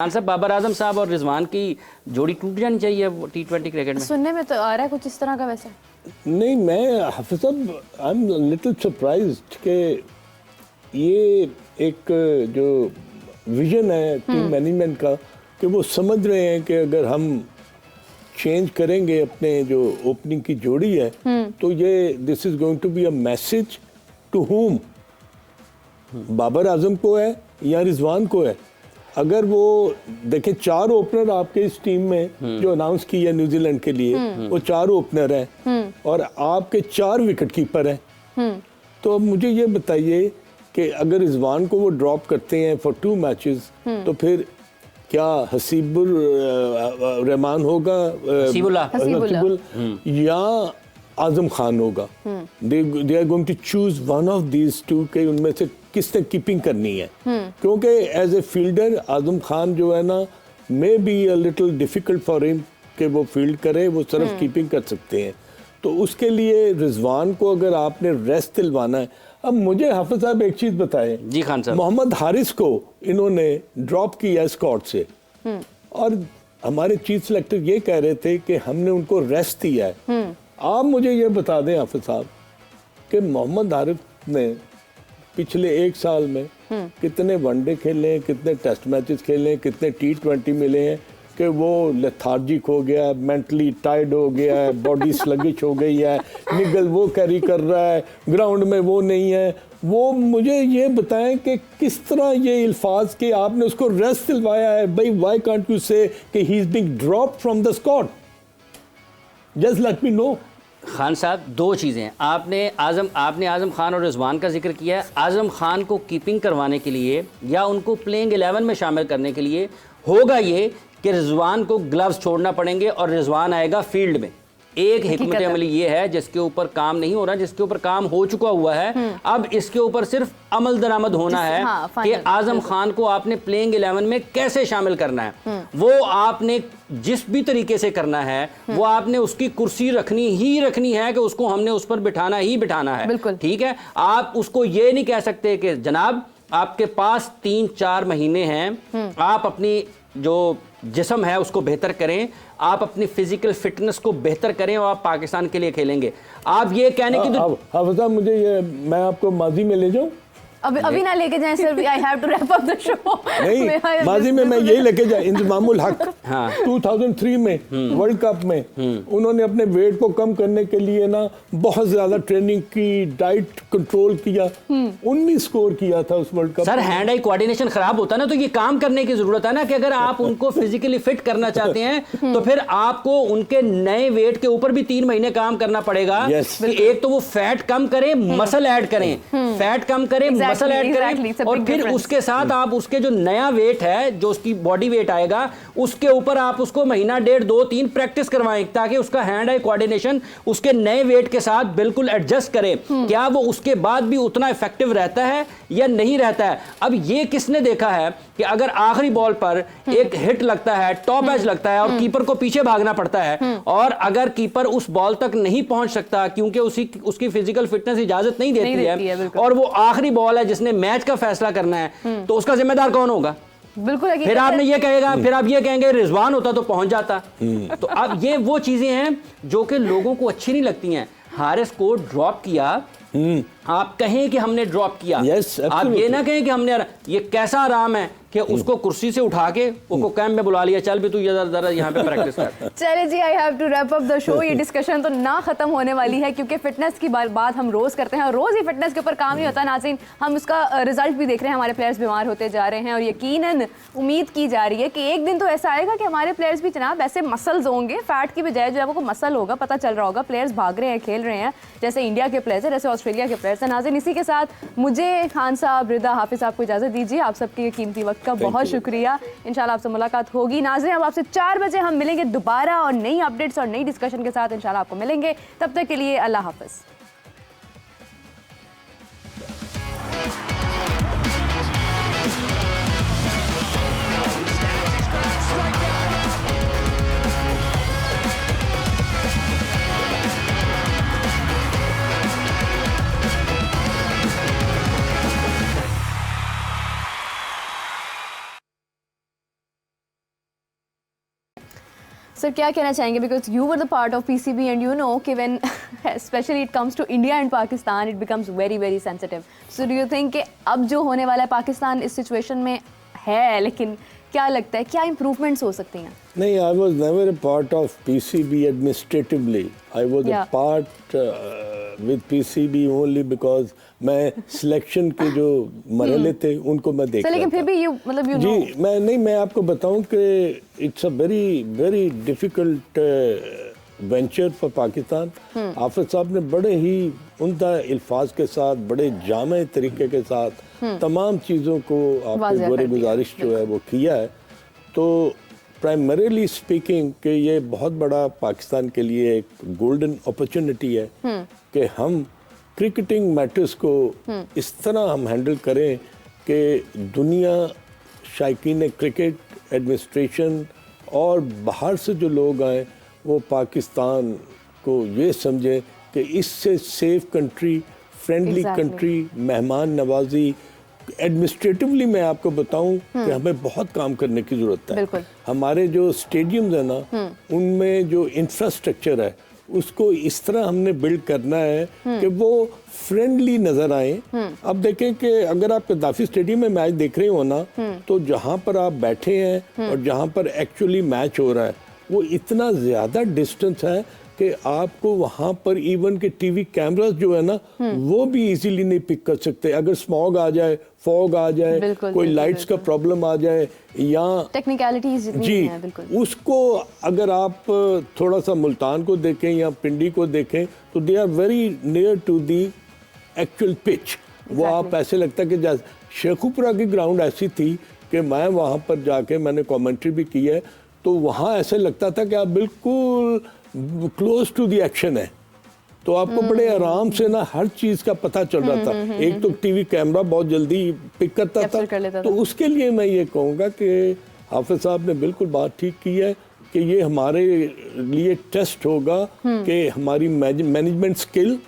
खान साहब, बाबर आजम साहब और रिजवान की जोड़ी टूट जानी चाहिए T20 क्रिकेट में। सुनने में तो आ रहा है कुछ इस तरह का। वैसे नहीं, मैं हाफिज साहब आई एम लिटिल सरप्राइज्ड कि ये एक जो विजन है टीम मैनेजमेंट का कि वो समझ रहे हैं कि अगर हम चेंज करेंगे अपने जो ओपनिंग की जोड़ी है तो ये this is going to be a message to home, Babar Azam को है या रिजवान को है। अगर वो देखें 4 ओपनर आपके इस टीम में जो अनाउंस की है न्यूजीलैंड के लिए, वो 4 ओपनर हैं और आपके 4 विकेट कीपर हैं। तो अब मुझे ये बताइए कि अगर रिजवान को वो ड्रॉप करते हैं फॉर 2 मैचेस तो फिर क्या हसीबुल रहमान होगा, हसीबुल या आजम खान होगा? They are going to choose one of these two के उनमें से किसने कीपिंग करनी है। क्योंकि as a fielder Azam Khan जो है ना may be a little difficult for him कि वो फील्ड करे, वो सिर्फ कीपिंग कर सकते हैं। तो उसके लिए रिजवान को अगर आपने रेस्ट दिलवाना है। अब मुझे हाफिज साहब एक चीज बताएं। जी खान साहब, मोहम्मद हारिस को इन्होंने ड्रॉप किया स्क्वाड से और हमारे चीफ सेलेक्टर ये कह रहे थे कि हमने उनको रेस्ट दिया है। आप मुझे ये बता दें हाफिज साहब कि मोहम्मद हारिस ने पिछले 1 साल में कितने वनडे खेले हैं, कितने टेस्ट मैचेस खेले हैं, कितने T20 मिले हैं कि वो लेथार्जिक हो गया, मेंटली टायर्ड हो गया है, बॉडी स्लगिश हो गई है, निगल वो कैरी कर रहा है, ग्राउंड में वो नहीं है। वो मुझे ये बताएं कि किस तरह ये अल्फाज के आपने उसको रेस्ट दिलवाया है। भाई व्हाई कांट यू से कि he is being dropped from the squad? Just let me know. Khan साहब, 2 चीज़ें हैं। आपने आजम खान और रिजवान का जिक्र किया है। आजम खान को कीपिंग करवाने के लिए या उनको प्लेइंग 11 में शामिल करने के लिए होगा ये कि रिजवान को ग्लव्स छोड़ना पड़ेंगे और रिजवान आएगा फील्ड में। एक हिकमत अमली ये है जिसके ऊपर काम नहीं हो रहा, जिसके ऊपर काम हो चुका हुआ है। अब इसके ऊपर सिर्फ अमल दरामद होना है कि आजम खान को आपने प्लेइंग 11 में कैसे शामिल करना है। वो आपने जिस भी तरीके से करना है वो आपने उसकी कुर्सी रखनी है कि उसको हमने उस पर बिठाना है। ठीक है, आप उसको ये नहीं कह सकते कि जनाब आपके पास 3-4 महीने हैं, आप अपनी जो जिस्म है उसको बेहतर करें, आप अपनी फिजिकल फिटनेस को बेहतर करें और आप पाकिस्तान के लिए खेलेंगे। आप ये कहने की तो मैं आपको माजी में ले जाऊं? अभी ना लेके जाएं sir, I have to wrap up the show. नहीं, माजी में मैं यही लेके जाए। इंतजामुल हक 2003 में वर्ल्ड कप में उन्होंने अपने वेट को कम करने के लिए ना बहुत ज्यादा ट्रेनिंग की, डाइट कंट्रोल किया, 19 स्कोर किया था उस world cup. Sir hand eye coordination खराब होता है ना, तो ये काम करने की जरूरत है ना कि अगर आप उनको फिजिकली फिट करना चाहते हैं तो फिर आपको उनके नए वेट के ऊपर भी 3 महीने काम करना पड़ेगा। एक तो वो फैट कम करें, मसल ऐड करें, फैट कम करें, मसल ऐड करें और फिर उसके साथ आप उसके जो नया वेट है, जो उसकी बॉडी वेट आएगा, उसके ऊपर आप उसको महीना 1.5, 2, 3 प्रैक्टिस करवाएं ताकि उसका हैंड आई कोऑर्डिनेशन उसके नए वेट के साथ बिल्कुल एडजस्ट करे। क्या वो उसके बाद भी उतना इफेक्टिव रहता है या नहीं रहता है? अब ये किसने देखा है कि अगर आखिरी बॉल पर एक हिट लगता है, टॉप एज लगता है और कीपर को पीछे भागना पड़ता है और अगर कीपर उस बॉल तक नहीं पहुंच सकता क्योंकि उसकी फिजिकल फिटनेस इजाजत नहीं देती है और वो आखिरी बॉल है जिसने मैच का फैसला करना है, तो उसका जिम्मेदार कौन होगा? बिल्कुल। फिर आपने ये कहेगा, फिर आप ये कहेंगे रिजवान होता तो पहुंच जाता। तो अब ये वो चीजें हैं जो कि लोगों को अच्छी नहीं लगती हैं। हारिस को ड्रॉप किया, आप कहें कि हमने ड्रॉप किया, आप ये ना कहें कि हमने, ये कैसा आराम है कि उसको कुर्सी से उठा के उसको कैंप में बुला लिया, चल भी तू जरा यहाँ पे प्रैक्टिस कर। चले जी, I have to wrap up the show. ये डिस्कशन तो ना खत्म होने वाली है क्योंकि फिटनेस की बात हम रोज करते हैं और रोज ही फिटनेस के ऊपर काम नहीं होता नाज़रीन। हम उसका रिजल्ट भी देख रहे हैं, हमारे प्लेयर्स बीमार होते जा रहे हैं और यकीनन उम्मीद की जा रही है कि एक दिन तो ऐसा आएगा कि हमारे प्लेयर्स भी जनाब ऐसे मसल्स होंगे, फैट की बजाय जो है वो मसल होगा। पता चल रहा होगा प्लेयर्स भाग रहे हैं, खेल रहे हैं, जैसे इंडिया के प्लेयर्स हैं, जैसे ऑस्ट्रेलिया के प्लेयर्स हैं। नाज़रीन, इसी के साथ मुझे खान साहब, रिदा, हाफिज साहब को इजाजत दीजिए। आप सबके कीमती वक्त का बहुत शुक्रिया। इंशाल्लाह आपसे मुलाकात होगी। नाज़रीन, अब आपसे 4 बजे हम मिलेंगे दोबारा और नई अपडेट्स और नई डिस्कशन के साथ इंशाल्लाह आपको मिलेंगे। तब तक के लिए अल्लाह हाफिज। सर क्या कहना चाहेंगे, because you were the part of PCB and you know कि when specially it comes to India and Pakistan it becomes very very sensitive. So do you think कि अब जो होने वाला है, पाकिस्तान इस सिचुएशन में है, लेकिन क्या लगता है क्या इम्प्रूवमेंट्स हो सकती हैं? नहीं, I was never a part of PCB administratively. I was a part with PCB only because मैं सिलेक्शन के जो मरहले थे उनको मैं देख रहा था. लेकिन फिर भी यू मतलब यू जी, मैं आपको बताऊं कि it's a very very difficult venture for Pakistan. Hafiz साहब ने बड़े ही उम्दा अल्फाज के साथ, बड़े जामे तरीके के साथ तमाम चीज़ों को आपके गोरे गुजारिश जो है वो किया है. तो प्राइमरीली स्पीकिंग कि ये बहुत बड़ा पाकिस्तान के लिए एक गोल्डन अपॉर्चुनिटी है कि हम क्रिकेटिंग मैटर्स को इस तरह हम हैंडल करें कि दुनिया, शायकीन क्रिकेट, एडमिनिस्ट्रेशन और बाहर से जो लोग आए वो पाकिस्तान को ये समझें कि इससे सेफ कंट्री, फ्रेंडली कंट्री, मेहमान नवाजी. एडमिनिस्ट्रेटिवली मैं आपको बताऊं कि हमें बहुत काम करने की ज़रूरत है. हमारे जो स्टेडियम्स है ना, उनमें जो इंफ्रास्ट्रक्चर है उसको इस तरह हमने बिल्ड करना है कि वो फ्रेंडली नज़र आए. अब देखें कि अगर आप कद्दाफी स्टेडियम में मैच देख रहे हो ना, तो जहाँ पर आप बैठे हैं और जहाँ पर एक्चुअली मैच हो रहा है वो इतना ज़्यादा डिस्टेंस है कि आपको वहाँ पर इवन के टीवी कैमरास जो है ना वो भी इजीली नहीं पिक कर सकते. अगर स्मॉग आ जाए, फॉग आ जाए, कोई लाइट्स का प्रॉब्लम आ जाए या टेक्निकलिटीज जी है, उसको अगर आप थोड़ा सा मुल्तान को देखें या पिंडी को देखें तो they are very near to the actual pitch. वो आप ऐसे लगता है कि जैसे शेखुपुरा की ग्राउंड ऐसी थी कि मैं वहाँ पर जाके मैंने कमेंट्री भी की है, तो वहाँ ऐसे लगता था कि आप बिल्कुल क्लोज टू द एक्शन है. तो आपको बड़े आराम से ना हर चीज़ का पता चल रहा था. एक तो टीवी कैमरा बहुत जल्दी पिक करता था. तो उसके लिए मैं ये कहूँगा कि हाफिज साहब ने बिल्कुल बात ठीक की है कि ये हमारे लिए टेस्ट होगा कि हमारी मैनेजमेंट स्किल,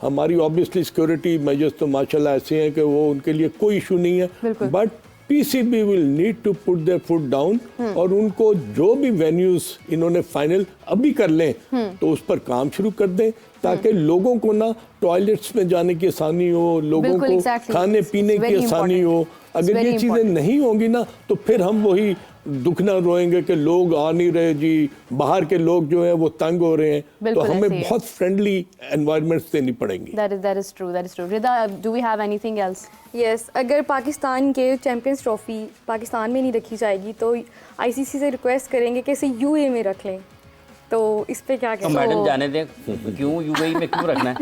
हमारी ऑब्वियसली सिक्योरिटी मेजर्स तो माशाल्लाह ऐसे हैं कि वो उनके लिए कोई इशू नहीं है. But PCB will need to put their foot down और उनको जो भी वेन्यूज इन्होंने फाइनल अभी कर लें तो उस पर काम शुरू कर दें ताकि लोगों को ना टॉयलेट्स में जाने की आसानी हो, लोगों को खाने पीने की आसानी हो. अगर ये चीज़ें नहीं होंगी ना तो फिर हम वही दुखना रोएंगे कि लोग आ नहीं रहे जी, बाहर के लोग जो हैं वो तंग हो रहे हैं. तो हमें बहुत फ्रेंडली एनवायरनमेंट्स देनी पड़ेंगी. That is true. Rida, do we have anything else? Yes, अगर पाकिस्तान के चैंपियंस ट्रॉफी पाकिस्तान में नहीं रखी जाएगी तो आईसीसी से रिक्वेस्ट करेंगे कि इसे यूए में रख लें. तो इस पे क्या कहते हैं? मैडम जाने दें, क्यों यूएई में क्यों रखना है?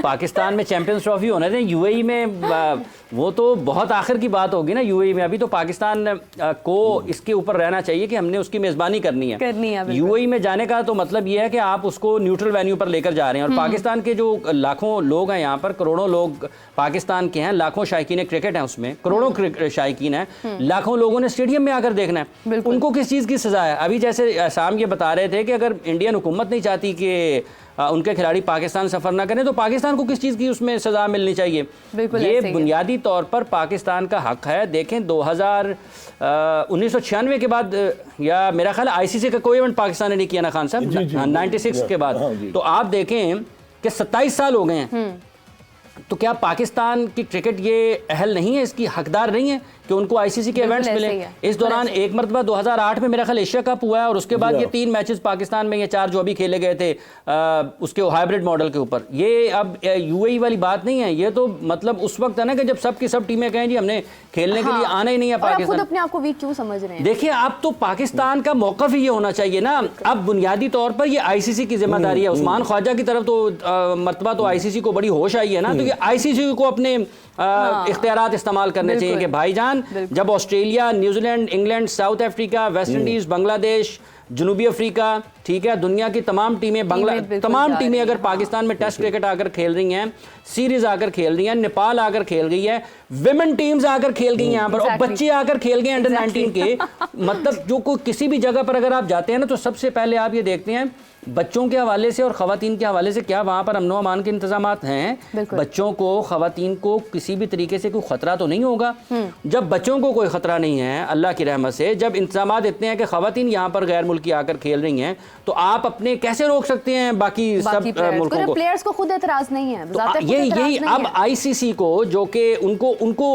पाकिस्तान में चैंपियंस ट्रॉफी होने दें. यूएई में वो तो बहुत आखिर की बात होगी ना. यूएई में अभी तो पाकिस्तान को इसके ऊपर रहना चाहिए कि हमने उसकी मेज़बानी करनी है. यूएई में जाने का तो मतलब ये है कि आप उसको न्यूट्रल वेन्यू पर लेकर जा रहे हैं. और पाकिस्तान के जो लाखों लोग हैं यहाँ पर, करोड़ों लोग पाकिस्तान के हैं, लाखों शायकीन क्रिकेट हैं, उसमें करोड़ों शायकीन हैं, लाखों लोगों ने स्टेडियम में आकर देखना है. उनको किस चीज़ की सज़ा है? अभी जैसे आसाम ये बता रहे थे कि अगर इंडियन हुकूमत नहीं चाहती कि उनके खिलाड़ी पाकिस्तान सफ़र ना करें तो पाकिस्तान को किस चीज़ की उसमें सज़ा मिलनी चाहिए. ये बुनियादी तौर पर पाकिस्तान का हक है. देखें 1996 के बाद या मेरा ख्याल आईसीसी का कोई इवेंट पाकिस्तान ने नहीं किया ना खान साहब, 96 के बाद. तो आप देखें कि 27 साल हो गए हैं. तो क्या पाकिस्तान की क्रिकेट ये अहल नहीं है, इसकी हकदार नहीं है कि उनको आईसीसी के इवेंट्स मिले? इस दौरान एक मरतबा 2008 में मेरा ख्याल एशिया कप हुआ है और उसके बाद ये 3 मैचेस पाकिस्तान में, ये 4 जो अभी खेले गए थे उसके हाइब्रिड मॉडल के ऊपर. ये अब यूएई वाली बात नहीं है. ये तो मतलब उस वक्त है ना कि जब सब की सब टीमें कहें जी हमने खेलने के लिए आना ही नहीं है पाकिस्तान. आप अपने आप को वीक क्यों समझ रहे हैं? देखिए, आप तो पाकिस्तान का मौक़िफ़ ही ये होना चाहिए ना. अब बुनियादी तौर पर ये आईसीसी की जिम्मेदारी है. उस्मान ख्वाजा की तरफ तो मरतबा तो आईसीसी को बड़ी होश आई है ना. तो ये आईसीसी को अपने इख्तियारात इस्तेमाल करने चाहिए कि भाईजान, जब Australia, New Zealand, England, South Africa, West Indies, Bangladesh, जनूबी अफ्रीका, ठीक है, दुनिया की तमाम टीमें, तमाम टीमें अगर पाकिस्तान में टेस्ट क्रिकेट आकर खेल रही हैं, सीरीज आकर खेल रही हैं, नेपाल आकर खेल गई है, विमेन टीम्स आकर खेल गई हैं यहाँ पर, और बच्चे आकर खेल गए अंडर 19 के. मतलब जो कोई किसी भी जगह पर अगर आप जाते हैं ना तो सबसे पहले आप ये देखते हैं बच्चों के हवाले से और ख़वातीन के हवाले से क्या वहाँ पर अमन व अमान के इंतजामात हैं. बच्चों को, ख़वातीन को किसी भी तरीके से कोई ख़तरा तो नहीं होगा. जब बच्चों को कोई ख़तरा नहीं है अल्लाह की रहमत से, जब इंतजामात इतने हैं कि ख़वातीन यहाँ पर गैर मुल्क की आकर खेल रही हैं, तो आप अपने कैसे रोक सकते हैं बाकी सब मुल्कों को? प्लेयर्स को खुद एतराज नहीं है, तो यही अब आईसीसी को, जो कि उनको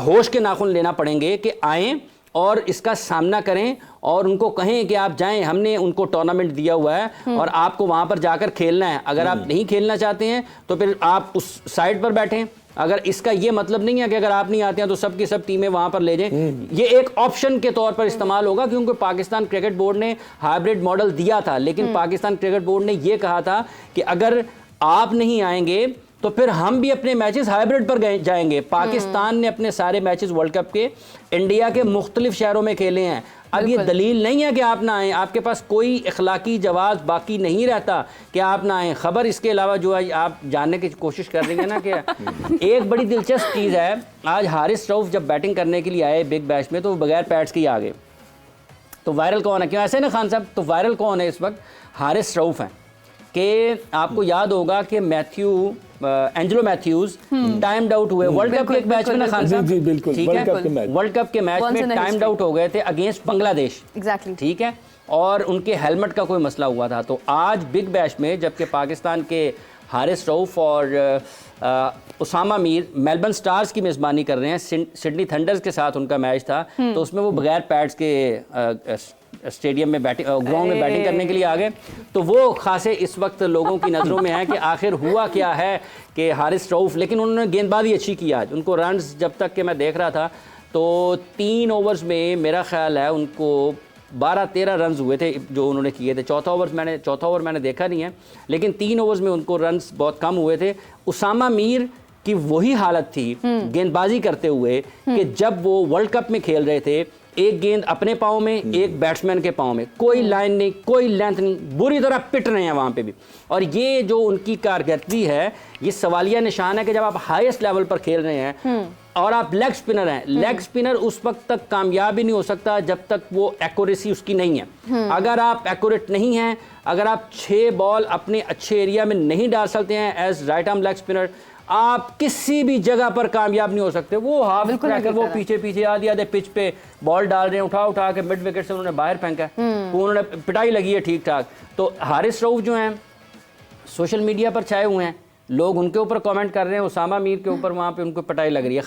होश के नाखून लेना पड़ेंगे कि आएँ और इसका सामना करें और उनको कहें कि आप जाएं, हमने उनको टूर्नामेंट दिया हुआ है और आपको वहां पर जाकर खेलना है। अगर आप नहीं खेलना चाहते हैं तो फिर आप उस साइड पर बैठें। अगर इसका ये मतलब नहीं है कि अगर आप नहीं आते हैं तो सब की सब टीमें वहां पर ले जाएं, ये एक ऑप्शन के तौर पर इस्तेमाल होगा, क्योंकि पाकिस्तान क्रिकेट बोर्ड ने हाइब्रिड मॉडल दिया था, लेकिन पाकिस्तान क्रिकेट बोर्ड ने ये कहा था कि अगर आप नहीं आएंगे तो फिर हम भी अपने मैचेस हाइब्रिड पर जाएंगे। पाकिस्तान ने अपने सारे मैचेस वर्ल्ड कप के इंडिया के मुख्तलिफ शहरों में खेले हैं। अब ये दलील नहीं है कि आप ना आएँ, आपके पास कोई इखलाकी जवाब बाकी नहीं रहता कि आप ना आएँ। खबर इसके अलावा जो है आप जानने की कोशिश कर रही हैं ना कि एक बड़ी दिलचस्प चीज़ है, आज हारिस रऊफ जब बैटिंग करने के लिए आए बिग बैश में तो वो बगैर पैड्स के ही आ गए। तो वायरल कौन है? क्यों ऐसे ना खान साहब? तो वायरल कौन है इस वक्त? हारिस रऊफ हैं। कि आपको याद होगा कि एंजेलो मैथ्यूज टाइम्ड आउट हुए वर्ल्ड कप के एक मैच में ना खान साहब, ठीक है, वर्ल्ड कप के मैच में टाइम्ड आउट हो गए थे अगेंस्ट बांग्लादेश, ठीक है, और उनके हेलमेट का कोई मसला हुआ था। तो आज बिग बैश में जबकि पाकिस्तान के हारिस रऊफ और उसामा मीर मेलबर्न स्टार्स की मेज़बानी कर रहे हैं, सिडनी थंडर्स के साथ उनका मैच था, तो उसमें वो बगैर पैड्स के स्टेडियम में ग्राउंड में बैटिंग करने के लिए आ गए। तो वो खासे इस वक्त लोगों की नज़रों में है कि आखिर हुआ क्या है कि हारिस रऊफ, लेकिन उन्होंने गेंदबाजी अच्छी की आज। उनको रन्स जब तक कि मैं देख रहा था तो 3 ओवर्स में मेरा ख्याल है उनको 12-13 रन्स हुए थे जो उन्होंने किए थे। चौथा ओवर मैंने देखा नहीं है, लेकिन 3 ओवर्स में उनको रन्स बहुत कम हुए थे। उसामा मीर की वही हालत थी गेंदबाजी करते हुए कि जब वो वर्ल्ड कप में खेल रहे थे, एक गेंद अपने पाँव में, एक बैट्समैन के पाँव में, कोई लाइन नहीं, कोई लेंथ नहीं, बुरी तरह पिट रहे हैं वहाँ पे भी। और ये जो उनकी कारकर्दगी है, ये सवालिया निशान है कि जब आप हाईएस्ट लेवल पर खेल रहे हैं और आप लेग स्पिनर हैं, लेग स्पिनर उस वक्त तक कामयाब ही नहीं हो सकता जब तक वो एक्यूरेसी उसकी नहीं है। अगर आप एक्यूरेट नहीं हैं, अगर आप 6 बॉल अपने अच्छे एरिया में नहीं डाल सकते हैं as right arm leg spinner, आप किसी भी जगह पर कामयाब नहीं हो सकते। वो हाफ ट्रैकर, वो पीछे आधे पिच पे बॉल डाल रहे हैं, उठा के मिड विकेट से उन्होंने बाहर फेंका है, तो उन्होंने पिटाई लगी है ठीक ठाक। तो हारिस रऊफ जो हैं सोशल मीडिया पर छाए हुए हैं, लोग उनके ऊपर कमेंट कर रहे हैं, उसामा मीर के ऊपर वहाँ पे उनको पिटाई लग रही है।